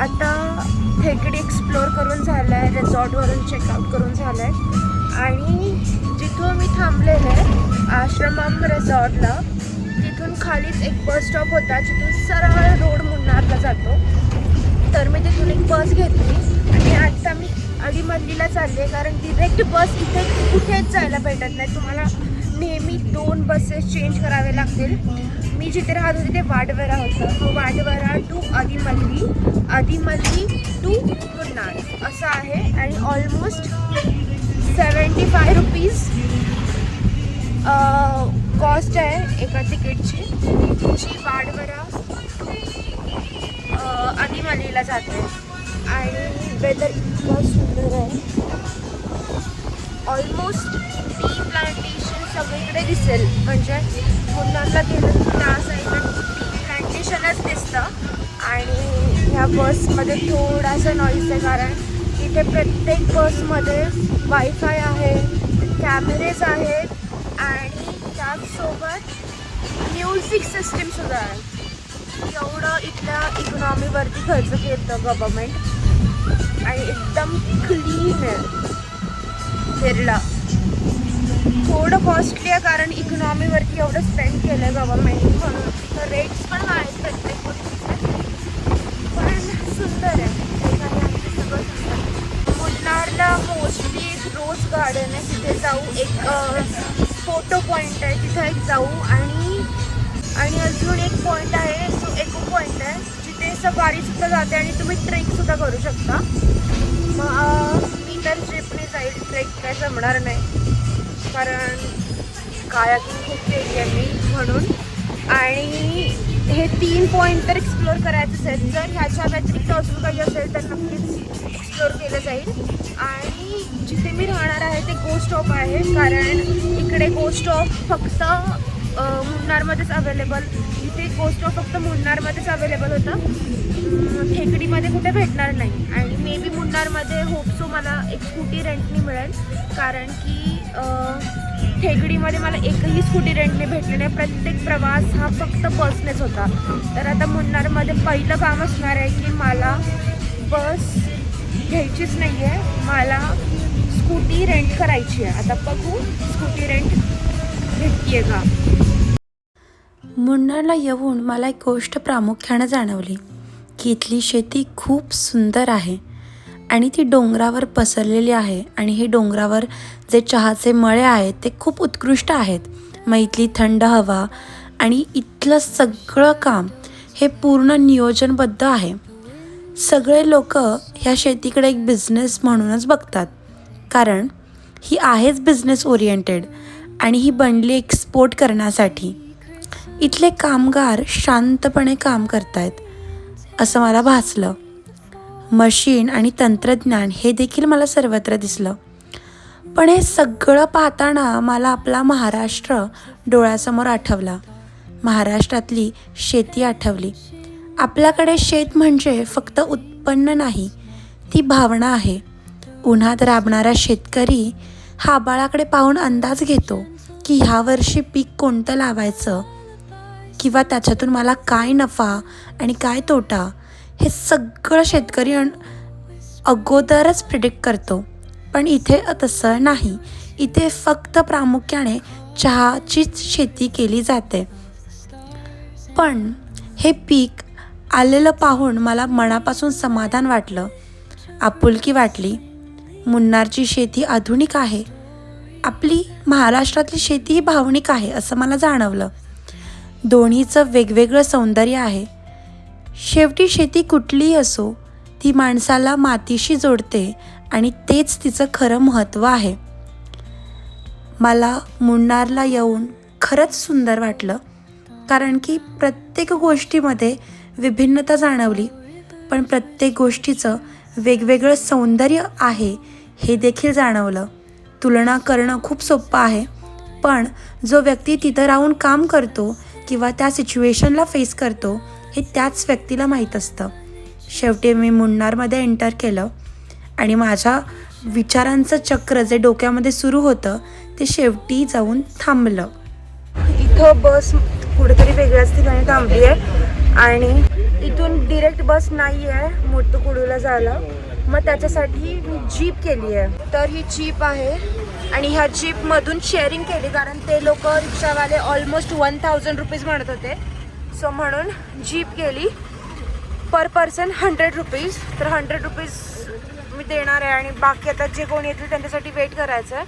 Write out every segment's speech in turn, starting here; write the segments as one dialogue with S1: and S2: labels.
S1: आता थेकडी एक्सप्लोअर करून झालं आहे, रिसॉर्टवरून चेकआउट करून झालं आहे आणि जिथून मी थांबलेले आश्रमम रिसॉर्टला तिथून खालीच एक बस स्टॉप होता जिथून सरळ रोड मुन्नारला जातो. तर मी तिथून एक बस घेतली आणि आता मी अलीमल्लीला चालले कारण डिरेक्ट बस इथे कुठेच जायला भेटत नाही. तुम्हाला नेहमी 2 बसेस चेंज करावे लागतील. मी जिथे राहत होते ते वाडवरा होतं. वाडवरा टू अलीमल्ली, अलीमल्ली टू मुन्नार असं आहे आणि ऑलमोस्ट 75 रुपीज कॉस्ट आहे एका तिकीटची, जी वाडवरा अलीमल्लीला जाते. आणि वेदर इतकं सुंदर आहे. ऑलमोस्ट टी प्लांटेशन सगळीकडे दिसेल, म्हणजे मुन्नारला गेलं त्या साईडला टी प्लांटेशनच दिसतं. आणि ह्या बसमध्ये थोडासा नॉईज आहे कारण इथे प्रत्येक बसमध्ये वायफाय आहे, कॅमेरेज आहेत आणि त्याचसोबत म्युझिक सिस्टीमसुद्धा आहे. एवढं इथल्या इकॉनॉमीवरती खर्च केलं गव्हर्मेंट आणि एकदम क्लीन आहे केरला. थोडं कॉस्टली आहे कारण इकॉनॉमीवरती एवढं स्पेंड केलं आहे गव्हर्मेंट म्हणून. तर रेट्स पण आहेत प्रत्येक गोष्टीचे, पण सुंदर आहे. सगळं सुंदर. मुन्नारला मोस्टली एक रोज गार्डन आहे, तिथे जाऊ. एक फोटो पॉईंट आहे, तिथं एक जाऊ. आणि अजून एक पॉईंट आहे जो इको पॉईंट आहे जिथे सफारीसुद्धा जाते आणि तुम्ही ट्रेकसुद्धा करू शकता. मग मी तर ट्रिपने जाईल, ट्रेक काय जमणार नाही कारण कायाकिंग खूप केली आहे मी म्हणून. आणि हे 3 पॉईंट तर एक्सप्लोअर करायचंच आहे. जर ह्याच्या व्यतिरिक्त अजून काही असेल तर नक्कीच एक्सप्लोअर केलं जाईल. आणि जिथे मी राहणार आहे ते गो स्टॉप आहे कारण इकडे गो स्टॉप फक्त मुन्नारमध्येच अवेलेबल. इथे गो स्टॉप फक्त मुन्नारमध्येच अवेलेबल होतं, थेकडीमध्ये कुठे भेटणार नाही. आणि मे बी मुन्नारमध्ये होप सो मला एक स्कूटी रेंटनी मिळेल कारण की थेकडीमध्ये मला एकही स्कूटी रेंटने भेटली नाही. प्रत्येक प्रवास हा फक्त बसनेच होता. तर आता मुन्नारमध्ये पहिलं काम असणार आहे की मला बस घ्यायचीच नाही आहे, मला स्कूटी रेंट करायची आहे. आता बघू स्कूटी रेंट भेटते का.
S2: मुन्नारला येऊन मला एक गोष्ट प्रामुख्यानं जाणवली की इथली शेती खूप सुंदर आहे आणि ती डोंगरावर पसरलेली आहे. आणि हे डोंगरावर जे चहाचे मळे आहेत ते खूप उत्कृष्ट आहेत. मग इथली थंड हवा आणि इथलं सगळं काम हे पूर्ण नियोजनबद्ध आहे. सगळे लोक ह्या शेतीकडे एक बिझनेस म्हणूनच बघतात कारण ही आहेच बिझनेस ओरिएंटेड आणि ही बनली एक्सपोर्ट करण्यासाठी. इथले कामगार शांतपणे काम करतायत असं मला भासलं. मशीन आणि तंत्रज्ञान हे देखील मला सर्वत्र दिसलं. पण हे सगळं पाहताना मला आपला महाराष्ट्र डोळ्यासमोर आठवला. महाराष्ट्रातली शेती आठवली. आपल्याकडे शेत म्हणजे फक्त उत्पन्न नाही, ती भावना आहे. उन्हात राबणारा शेतकरी हा आभाळाकडे पाहून अंदाज घेतो की ह्या वर्षी पीक कोणतं लावायचं किंवा त्याच्यातून मला काय नफा आणि काय तोटा हे सगळं शेतकरी अगोदरच प्रिडिक्ट करतो. पण इथे तसं नाही. इथे फक्त प्रामुख्याने चहाचीच शेती केली जाते. पण हे पीक आलेलं पाहून मला मनापासून समाधान वाटलं, आपुलकी वाटली. मुन्नारची शेती आधुनिक आहे, आपली महाराष्ट्रातली शेती ही भावनिक आहे असं मला जाणवलं. दोन्हीचं वेगवेगळं सौंदर्य आहे. शेवटी शेती कुठलीही असो ती माणसाला मातीशी जोडते आणि तेच तिचं खरं महत्त्व आहे. मला मुन्नारला येऊन खरंच सुंदर वाटलं कारण की प्रत्येक गोष्टीमध्ये विभिन्नता जाणवली, पण प्रत्येक गोष्टीचं वेगवेगळं सौंदर्य आहे हे देखील जाणवलं. तुलना करणं खूप सोपं आहे, पण जो व्यक्ती तिथं राहून काम करतो किंवा त्या सिच्युएशनला फेस करतो हे त्याच व्यक्तीला माहीत असतं. शेवटी मी मुन्नारमध्ये एंटर केलं आणि माझ्या विचारांचं चक्र जे डोक्यामध्ये सुरू होतं ते शेवटी जाऊन थांबलं.
S1: इथं बस कुठेतरी वेगळ्याच ठिकाणी थांबली आहे आणि इथून डिरेक्ट बस नाही आहे मुत्तुकुडूला जायला, मग त्याच्यासाठी मी जीप केली आहे. तर ही जीप आहे आणि ह्या जीपमधून शेअरिंग केली, कारण ते लोक रिक्षावाले ऑलमोस्ट 1000 रुपीज म्हणत होते. सो म्हणून जीप केली. पर पर्सन 100 रुपीज. तर 100 रुपीज मी देणार आहे आणि बाकी आता जे कोणी येतील त्यांच्यासाठी वेट करायचं आहे.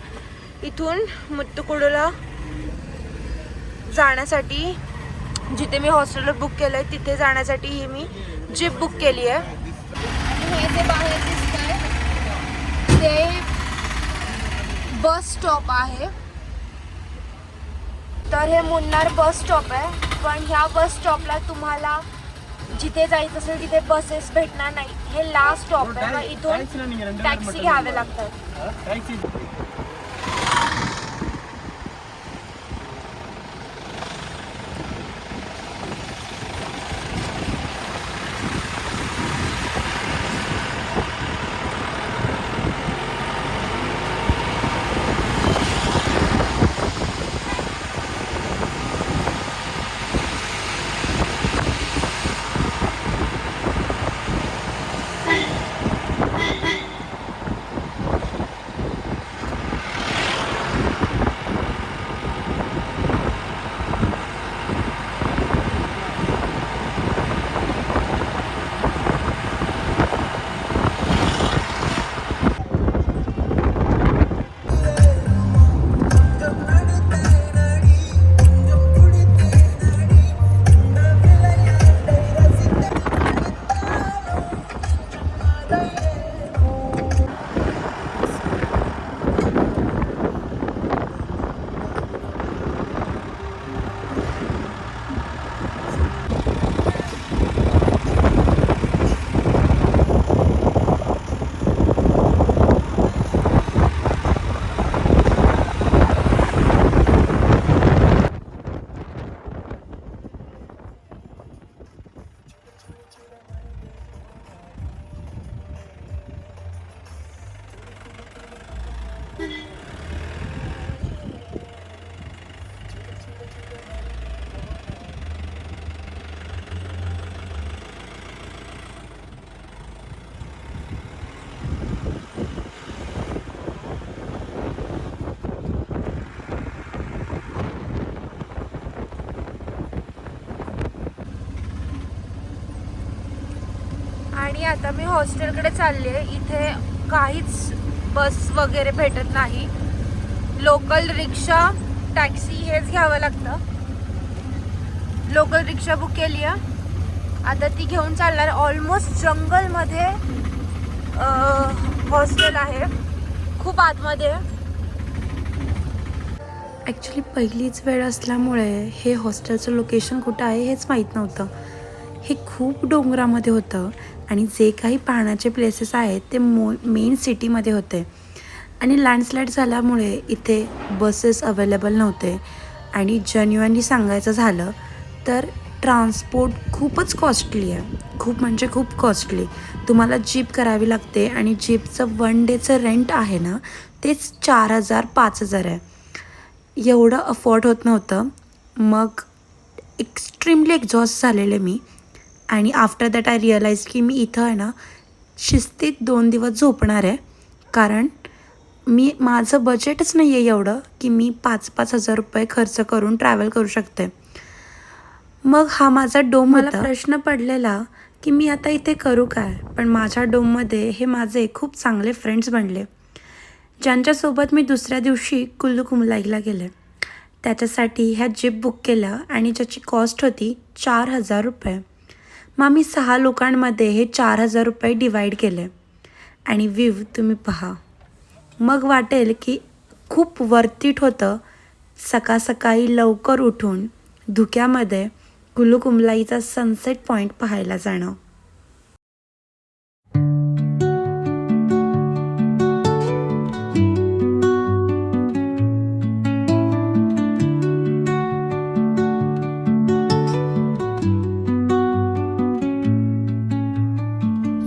S1: इथून मुत्तुकुडूला जाण्यासाठी जिथे मी हॉस्टेलवर बुक केलं आहे तिथे जाण्यासाठी ही मी जीप बुक केली आहे. हे जे बाहेर दिसतंय ते बस स्टॉप आहे. तर हे मुन्नार बस स्टॉप आहे, पण ह्या बस स्टॉपला तुम्हाला जिथे जायचं असेल तिथे बसेस भेटणार नाही. हे लास्ट स्टॉप आहे, मग इथून टॅक्सी घ्यावे लागतात. आणि आता मी हॉस्टेलकडे चालली आहे. इथे काहीच बस वगैरे भेटत नाही. लोकल रिक्षा, टॅक्सी हेच घ्यावं लागतं. लोकल रिक्षा बुक केली आहे, आता ती घेऊन चालणार. ऑलमोस्ट जंगलमध्ये हॉस्टेल आहे, खूप आतमध्ये.
S2: ॲक्च्युली पहिलीच वेळ असल्यामुळे हे हॉस्टेलचं लोकेशन कुठं आहे हेच माहीत नव्हतं. हे खूप डोंगरामध्ये होतं आणि जे काही पाहण्याचे प्लेसेस आहेत ते मेन सिटीमध्ये होते. आणि लँडस्लाईड झाल्यामुळे इथे बसेस अवेलेबल नव्हते. आणि जेन्युअनली सांगायचं झालं तर ट्रान्सपोर्ट खूपच कॉस्टली आहे. खूप म्हणजे खूप कॉस्टली. तुम्हाला जीप करावी लागते आणि जीपचं 1 डेचं रेंट आहे ना तेच 4000-5000 आहे. एवढं अफोर्ड होत नव्हतं. मग एक्स्ट्रीमली एक्झॉस्ट झालेले मी. आणि आफ्टर दॅट आय रिअलाइज की मी इथं आहे ना शिस्तीत 2 दिवस झोपणार आहे, कारण माझं बजेटच नाही आहे एवढं की मी 5-5 हजार रुपये खर्च करून ट्रॅव्हल करू शकते. मग हा माझा डोम होता. मला प्रश्न पडलेला की मी आता इथे करू काय. पण माझ्या डोममध्ये हे माझे खूप चांगले फ्रेंड्स बनले, ज्यांच्यासोबत मी दुसऱ्या दिवशी कुल्लू कुमलाईला गेले. त्याच्यासाठी ह्या जीप बुक केल्या आणि ज्याची कॉस्ट होती 4000 रुपये. मग मी 6 लोकांमध्ये हे 4000 रुपये डिवाईड केले आणि व्ह्यू तुम्ही पहा. मग वाटेल की खूप वर्थ इट होतं सकाळ सकाळी लवकर उठून धुक्यामध्ये कुल्लू कुमलाईचा सनसेट पॉईंट पाहायला जाणं.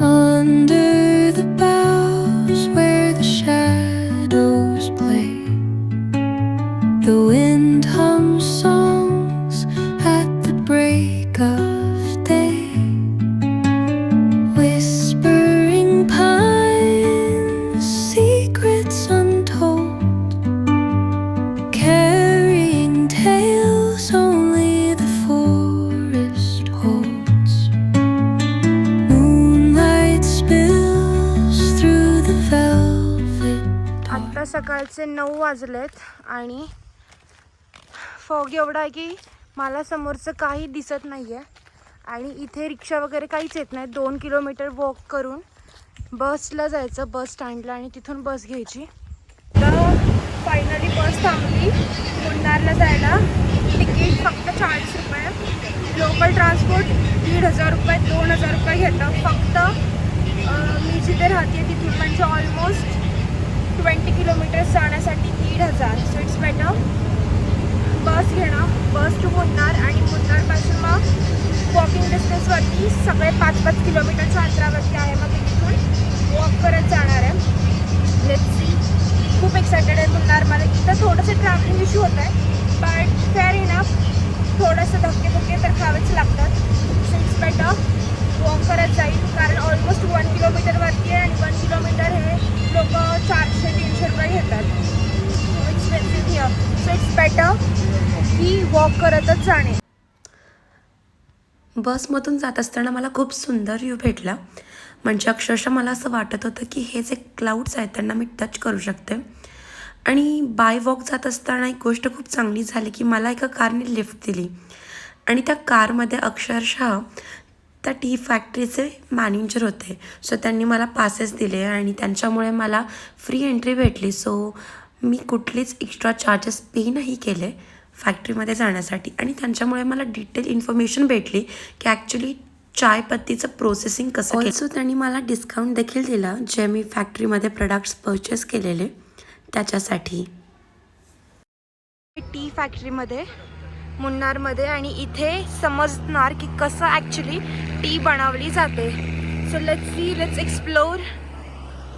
S3: Under the boughs where the shadows play, the wind hums songs at the break of day. whispering pines, secrets untold, carrying tales only the forest holds. Moonlight spills through the velvet.
S1: आत्ता सकाळचे 9 वाजलेत आणि fog एवढा आहे की मला समोरचं काही दिसत नाही आहे आणि इथे रिक्षा वगैरे काहीच येत नाही. 2 किलोमीटर वॉक करून बसला जायचं, बस स्टँडला, आणि तिथून बस घ्यायची. तर फायनली बस थांबली. मुन्नारला जायला तिकीट फक्त 40 रुपये. लोकल ट्रान्सपोर्ट 1,500 रुपये, 2,000 रुपये घेतं फक्त. मी जिथे राहते तिथून म्हणजे ऑलमोस्ट 20 किलोमीटर्स जाण्यासाठी 1,500. सो इट्स बेटर बस घेणं, बस टू मुन्नार, आणि मुन्नारपासून मग वॉकिंग डिस्टन्सवरती सगळे 5-5 किलोमीटरच्या अंतरावरती आहे. मग तिथून वॉक करत जाणार आहे. Let's see. खूप एक्सायटेड आहे मुन्नार. मला इथं थोडंसं ट्रॅव्हलिंग इश्यू होत आहे, बट फेअर इनफ. थोडंसं धक्के तर खावेच लागतात. सो इट्स बेटर वॉक करत जाईल, कारण ऑलमोस्ट 1 किलोमीटरवरती आहे आणि 1 किलोमीटर हे लोक 400-300 रुपये घेतात. Expensive here. So it's better की वॉक करतच जाणे.
S2: बसमधून जात असताना मला खूप सुंदर व्ह्यू भेटला. म्हणजे अक्षरशः मला असं वाटत होतं की हे जे क्लाउड्स आहेत त्यांना मी टच करू शकते. आणि बाय वॉक जात असताना एक गोष्ट खूप चांगली झाली की मला एका कारने लिफ्ट दिली आणि त्या कारमध्ये अक्षरशः त्या टी फॅक्टरीचे मॅनेजर होते. सो त्यांनी मला पासेस दिले आणि त्यांच्यामुळे मला फ्री एंट्री भेटली. सो मी कुठलीच एक्स्ट्रा चार्जेस पे नाही केले फॅक्टरीमध्ये जाण्यासाठी, आणि त्यांच्यामुळे मला डिटेल इन्फॉर्मेशन भेटली की ॲक्च्युली चायपत्तीचं प्रोसेसिंग कसं केलं. सो त्यांनी मला डिस्काउंट देखील दिला जे मी फॅक्टरीमध्ये प्रोडक्ट्स परचेस केलेले त्याच्यासाठी.
S1: टी फॅक्टरीमध्ये मुन्नारमध्ये, आणि इथे समजणार की कसं ॲक्च्युली टी बनवली जाते. So let's explore,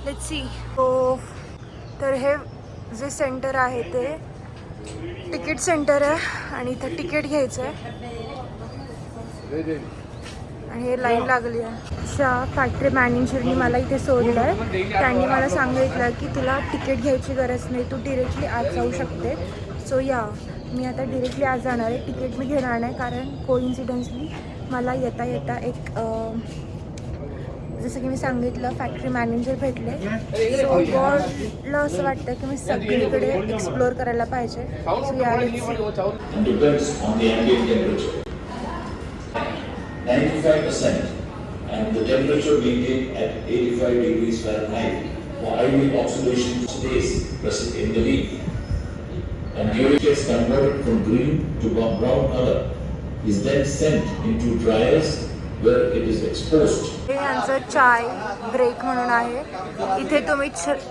S1: let's see. तर हे जे सेंटर आहे ते तिकीट सेंटर आहे आणि इथं तिकीट घ्यायचं आहे आणि हे लाईन लागली आहे. फॅक्टरी मॅनेजरनी मला इथे सोडलं आहे. त्यांनी मला सांगितलं की तुला तिकीट घ्यायची गरज नाही, तू डिरेक्टली आत जाऊ शकते. सो मी आता डिरेक्टली आत जाणार आहे. तिकीट मी घेणार नाही, कारण कोइन्सिडन्सली मला येता येता एक जसं की मी सांगितलं फॅक्टरी मॅनेजर भेटले. सो गॉडला असं वाटतं की मी सगळीकडे एक्सप्लोअर करायला पाहिजे. सो या
S4: depends on the ambient temperature. 95% and the temperature maintained at 85 degrees Fahrenheit for ideal oxidation stays present in the leaf. And during it gets converted from green to brown color is then sent into dryers where it is exposed.
S1: हे यांचं चाय break म्हणून आहे. इथे तुम्ही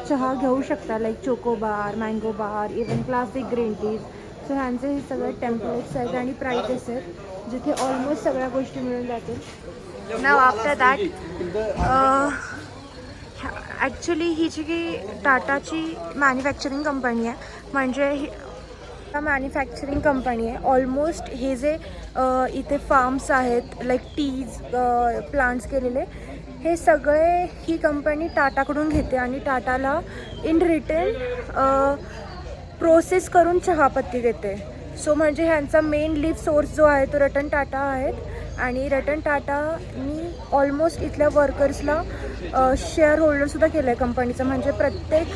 S1: चहा घेऊ शकता, like choco bar, mango bar, even classic green teas. So ह्यांचे हे सगळे टेम्पलेट्स आहेत आणि प्राइसेस आहेत जिथे ऑलमोस्ट सगळ्या गोष्टी मिळून जातील. नाव आफ्टर दॅट ॲक्च्युली ही जी टाटाची मॅन्युफॅक्चरिंग कंपनी आहे, म्हणजे मॅन्युफॅक्चरिंग कंपनी आहे. ऑलमोस्ट हे जे इथे फार्म्स आहेत लाईक टीज प्लांट्स केलेले, हे सगळे ही कंपनी टाटाकडून घेते आणि टाटाला इन रिटर्न प्रोसेस करून चहापत्ती देते. सो म्हणजे ह्यांचा मेन लीफ सोर्स जो आहे तो रतन टाटा आहेत आणि रतन टाटानी ऑलमोस्ट इथल्या वर्कर्सला शेअर होल्डरसुद्धा केलं आहे कंपनीचं. म्हणजे प्रत्येक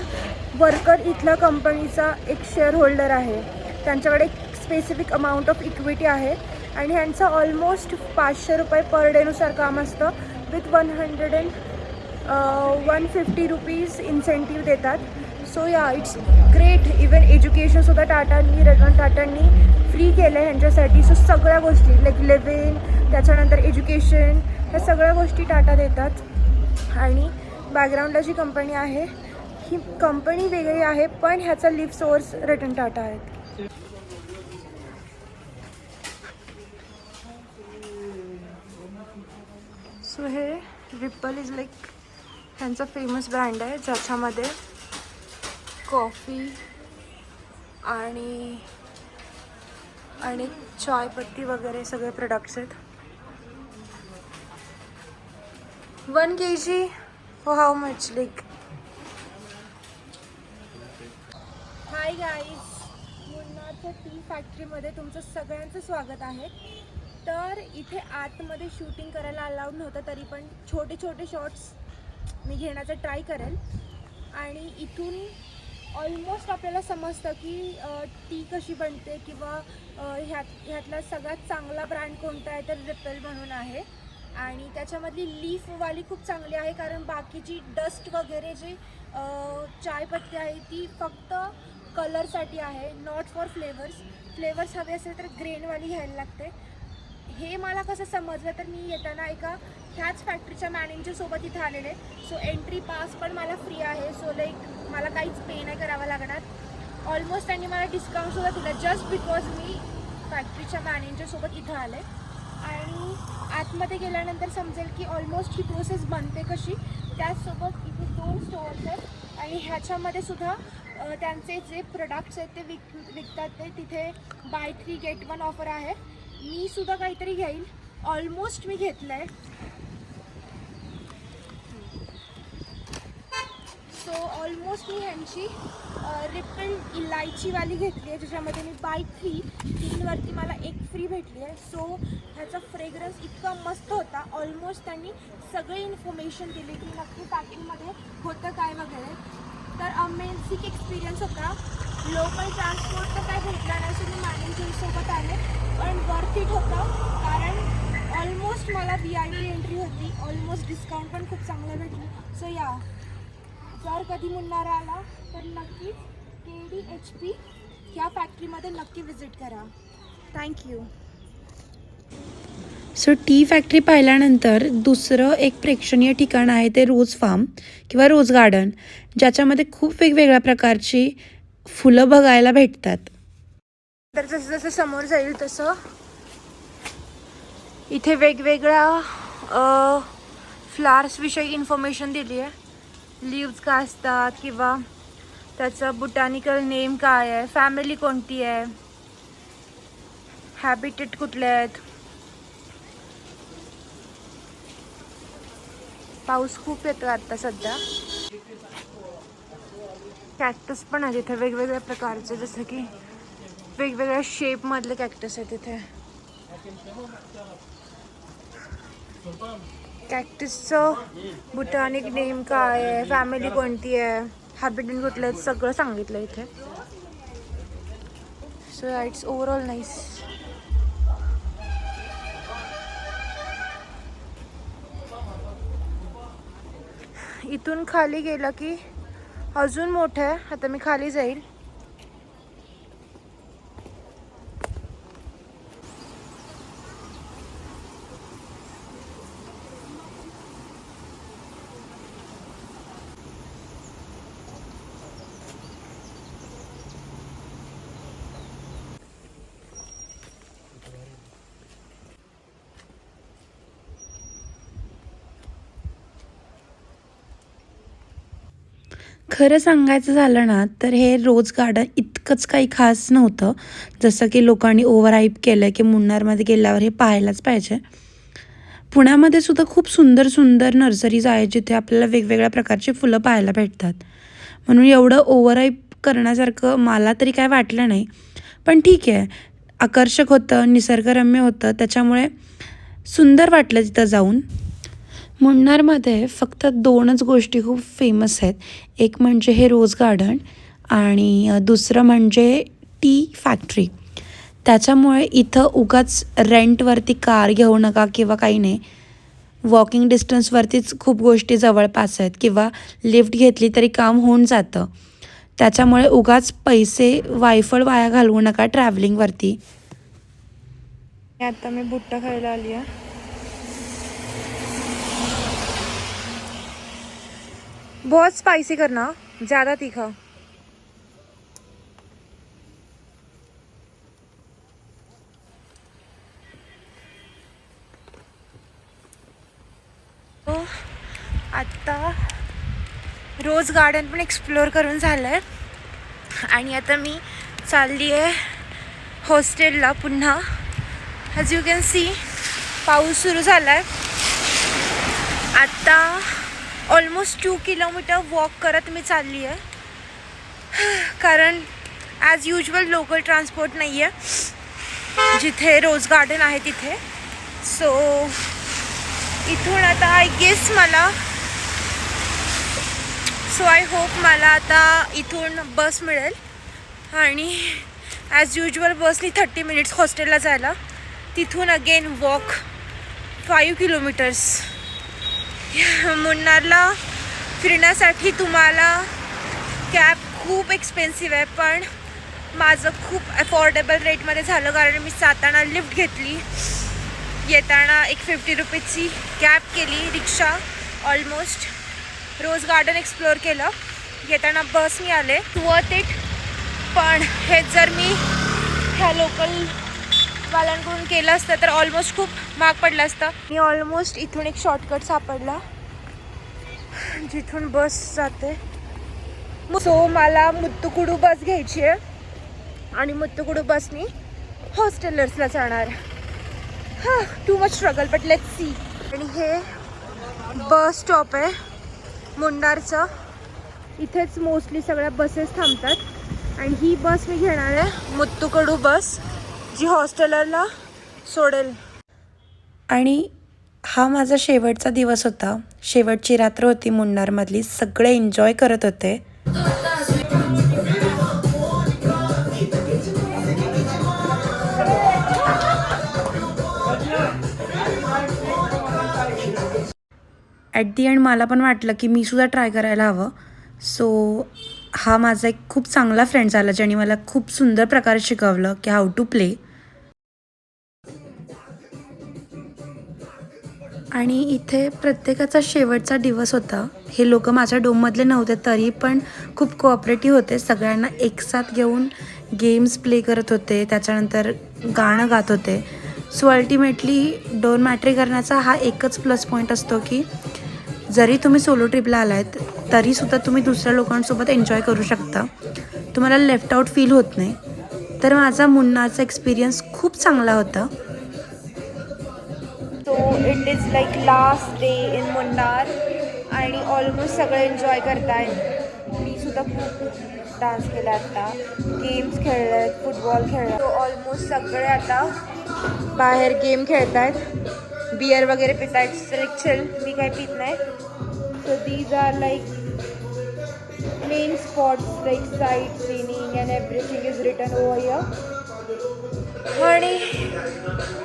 S1: वर्कर इथल्या कंपनीचा एक शेअर होल्डर आहे. त्यांच्याकडे एक स्पेसिफिक अमाऊंट ऑफ इक्विटी आहे आणि ह्यांचं ऑलमोस्ट 500 रुपये पर डेनुसार काम असतं विथ 150 रुपीज इन्सेंटिव्ह देतात. So it's great. इवन एज्युकेशनसुद्धा रतन टाटांनी फ्री केलं आहे ह्यांच्यासाठी. सो सगळ्या गोष्टी लाईक लिव्हिंग, त्याच्यानंतर एज्युकेशन, ह्या सगळ्या गोष्टी टाटा देतात. आणि बॅकग्राऊंडला जी कंपनी आहे ही कंपनी वेगळी आहे, पण ह्याचा लीफ सोर्स रतन टाटा आहेत. सो हे रिपल इज लाईक ह्यांचा फेमस ब्रँड आहे ज्याच्यामध्ये कॉफी आणि चायपत्ती वगैरे सगळे प्रोडक्ट्स आहेत. 1 kg for how much? Like, hi guys, मुन्नारच्या टी फॅक्टरीमध्ये तुमचं सगळ्यांचं स्वागत आहे. तर इथे आतमध्ये शूटिंग करायला अलाउड नव्हतं, तरी पण छोटे छोटे शॉट्स मी घेण्याचा ट्राय करेल. आणि इथून ऑलमोस्ट आपल्याला समजतं की टी कशी बनते किंवा ह्यातला सगळ्यात चांगला ब्रँड कोणता आहे, तर रिपेल म्हणून आहे. आणि त्याच्यामधली लीफवाली खूप चांगली आहे, कारण बाकीची डस्ट वगैरे जी चायपत्ती आहे ती फक्त कलरसाठी आहे, नॉट फॉर फ्लेवर्स हवे असेल तर ग्रेनवाली घ्यायला लागते. हे मला कसं समजलं तर मी येताना एका ह्याच फॅक्टरीच्या मॅनेजरसोबत इथे आलेले. सो एंट्री पास पण मला फ्री आहे. सो लाईक मला काहीच पे नाही करावं लागणार. ऑलमोस्ट त्यांनी मला डिस्काउंटसुद्धा दिलं जस्ट बिकॉज मी फॅक्टरीच्या मॅनेजरसोबत इथं आले. आणि आतमध्ये गेल्यानंतर समजेल की ऑलमोस्ट ही प्रोसेस बनते कशी. त्याचसोबत इथे 2 स्टॉल्स आहेत आणि ह्याच्यामध्ये सुद्धा त्यांचे जे प्रोडक्ट्स आहेत ते विकतात. ते तिथे बाय 3 get 1 ऑफर आहे. मी सुद्धा काहीतरी घेईल. ऑलमोस्ट मी घेतलं आहे. सो ऑलमोस्ट मी ह्यांची रिपेल इलायचीवाली घेतली आहे, ज्याच्यामध्ये मी बाय 3 वरती मला 1 फ्री भेटली आहे. सो ह्याचा फ्रेग्रन्स इतका मस्त होता. ऑलमोस्ट त्यांनी सगळे इन्फॉर्मेशन दिली की नक्की पॅकिंगमध्ये होतं काय वगैरे. तर अमेझिंग एक्सपिरियन्स होता. लोकल ट्रान्सपोर्ट तर काय भेटला नाही, सो मी मॅनेजरसोबत आले. पण वर्थ इट होतं, कारण ऑलमोस्ट मला VIP एंट्री होती. ऑलमोस्ट डिस्काउंट पण खूप चांगलं भेटली. सो या, जर कधी मुन्नार आला तर नक्कीच KDHP ह्या फॅक्टरीमध्ये नक्की विजिट करा. थँक्यू.
S2: सो टी फॅक्टरी पाहिल्यानंतर दुसरं एक प्रेक्षणीय ठिकाण आहे ते रोज फार्म किंवा रोज गार्डन, ज्याच्यामध्ये खूप वेगवेगळ्या प्रकारची फुलं बघायला भेटतात.
S1: तर जसं जसं समोर जाईल तसं इथे वेगवेगळ्या फ्लावर्सविषयी इन्फॉर्मेशन दिली आहे. लीव्ज काय असतात किंवा त्याचं बोटॅनिकल नेम काय आहे, फॅमिली कोणती आहे, हॅबिटेट कुठले आहेत. पाऊस खूप येतो आता सध्या. कॅक्टस पण आहे तिथे वेगवेगळ्या प्रकारचे, जसं की वेगवेगळ्या शेपमधले कॅक्टस आहेत तिथे. कॅक्टसचं बोटॅनिक नेम काय आहे, फॅमिली कोणती आहे, हॅबिटेट कुठले आहेत, सगळं सांगितलं इथे. So it's overall nice. इथून खाली गेलं की अजून मोठं आहे. आता मी खाली जाईल.
S2: खरं सांगायचं झालं ना तर हे रोज गार्डन इतकंच काही खास नव्हतं, जसं की लोकांनी ओव्हर हाईप केलं की मुन्नारमध्ये गेल्यावर हे पाहायलाच पाहिजे. पुण्यामध्ये सुद्धा खूप सुंदर सुंदर नर्सरीज आहेत जिथे आपल्याला वेगवेगळ्या प्रकारची फुलं पाहायला भेटतात. म्हणून एवढं ओव्हर हाईप करण्यासारखं मला तरी काय वाटलं नाही. पण ठीक आहे, आकर्षक होतं, निसर्गरम्य होतं, त्याच्यामुळे सुंदर वाटलं तिथं जाऊन. मुन्नारमध्ये फक्त 2च गोष्टी खूप फेमस आहेत. एक म्हणजे हे रोज गार्डन आणि दुसरं म्हणजे टी फॅक्टरी. त्याच्यामुळे इथं उगाच रेंटवरती कार घेऊ नका किंवा काही नाही. वॉकिंग डिस्टन्सवरतीच खूप गोष्टी जवळपास आहेत किंवा लिफ्ट घेतली तरी काम होऊन जातं. त्याच्यामुळे उगाच पैसे वायफळ वाया घालवू नका ट्रॅव्हलिंगवरती.
S1: आता मी भुट्टा खायला आली आहे. बहुत स्पाइसी करना, ज़्यादा तीखा. तो आता रोज गार्डन पण एक्सप्लोर करून झालं आहे आणि आता मी चालली आहे हॉस्टेलला पुन्हा. ॲज यू कॅन सी पाऊस सुरू झाला आहे. आत्ता ऑलमोस्ट 2 किलोमीटर वॉक करत मी चालली आहे, कारण ॲज युजल लोकल ट्रान्सपोर्ट नाही आहे जिथे रोज गार्डन आहे तिथे. सो इथून आता आय गेस मला आय होप मला आता इथून बस मिळेल आणि ॲज युजल बसनी 30 मिनिट्स हॉस्टेलला जायला, तिथून अगेन वॉक 5 किलोमीटर्स. मुन्नारला फिरण्यासाठी तुम्हाला कॅब खूप एक्सपेन्सिव्ह आहे, पण माझं खूप अफोर्डेबल रेटमध्ये झालं, कारण मी जाताना लिफ्ट घेतली, येताना एक 50 रुपीजची कॅब केली, रिक्षा, ऑलमोस्ट रोज गार्डन एक्सप्लोअर केलं, येताना बसनी आले. Worth it. पण हे जर मी ह्या लोकलवाल्यांकडून केलं असतं तर ऑलमोस्ट खूप महाग पडलं असतं. मी ऑलमोस्ट इथून एक शॉर्टकट सापडला जिथून बस जाते. सो मला मुत्तुकुडू बस घ्यायची आहे आणि मुत्तुकुडू बसनी हॉस्टेलर्सला जाणार. Too much struggle but let's see. आणि हे बस स्टॉप आहे मुन्नारचं, इथेच मोस्टली सगळ्या बसेस थांबतात आणि ही बस मी घेणार आहे मुत्तुकुडू बस, जी हॉस्टेलरला सोडेल.
S2: आणि हा माझा शेवटचा दिवस होता, शेवटची रात्र होती मुन्नारमधली. सगळे एन्जॉय करत होते. ॲट दी एंड मला पण वाटलं की मी सुद्धा ट्राय करायला हवं. सो हा माझा एक खूप चांगला फ्रेंड झाला, ज्याने मला खूप सुंदर प्रकारे शिकवलं की हाऊ टू प्ले. आणि इथे प्रत्येकाचा शेवटचा दिवस होता. हे लोक माझ्या डोममधले नव्हते तरी पण खूप कोऑपरेटिव्ह होते. सगळ्यांना एकसाथ घेऊन गेम्स प्ले करत होते, त्याच्यानंतर गाणं गात होते. सो अल्टिमेटली डोरमॅट्री करण्याचा हा एकच प्लस पॉईंट असतो की जरी तुम्ही सोलो ट्रिपला आलात तरीसुद्धा तुम्ही दुसऱ्या लोकांसोबत एन्जॉय करू शकता, तुम्हाला लेफ्ट आऊट फील होत नाही. तर माझा मुन्नारचा एक्सपिरियन्स खूप चांगला होता.
S1: So it is like last day in Munnar आणि ऑलमोस्ट सगळे एन्जॉय करतायत. मी सुद्धा खूप डान्स केला, आता गेम्स खेळले आहेत, फुटबॉल खेळला. सो ऑलमोस्ट सगळे आता बाहेर गेम खेळत आहेत, बियर वगैरे पित आहेत. चिल, मी काही पित नाही. So these are like main spots like sightseeing and everything is written over here. आणि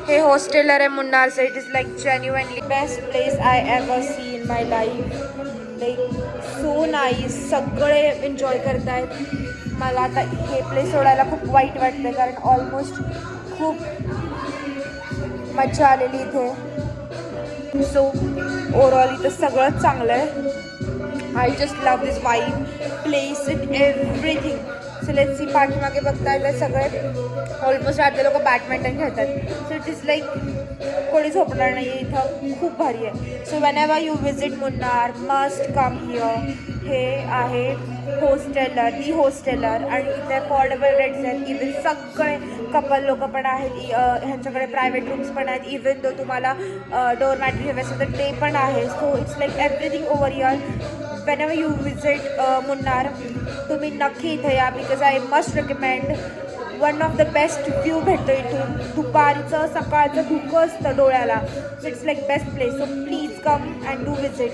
S1: हे हॉस्टेलर आहे मुन्नारचं. It is like genuinely best place I ever see in my life. Like so nice, सगळे enjoy करतायत. मला आता हे place सोडायला खूप वाईट वाटतं, कारण ऑलमोस्ट खूप मजा आलेली इथे. सो ओव्हरऑल इथं सगळंच चांगलं आहे. I just love this vibe, place, it everything. So let's see. पाठीमागे बघता येतात सगळे ऑलमोस्ट अर्धे लोक बॅडमिंटन खेळतात. सो इट इज लाईक कोणी झोपणार नाही आहे इथं, खूप भारी आहे. So when ever you visit Munnar must come here. हे आहे हॉस्टेलर, दी हॉस्टेलर, आणि इथे अफोर्डेबल रेट्स आहेत. इवन सगळे कपल लोक पण आहेत, ह्यांच्याकडे प्रायव्हेट रूम्स पण आहेत. इवन दो तुम्हाला डोरमॅट्री हवे असेल तर ते पण आहे. So it's like everything over here. whenever you visit Munnar तुम्ही नक्की इथे या, because I must recommend. One of the best view भेटतो इथून. दुपारचं सकाळचं धुकं असतं डोळ्याला. So it's like best place. So please come and do visit.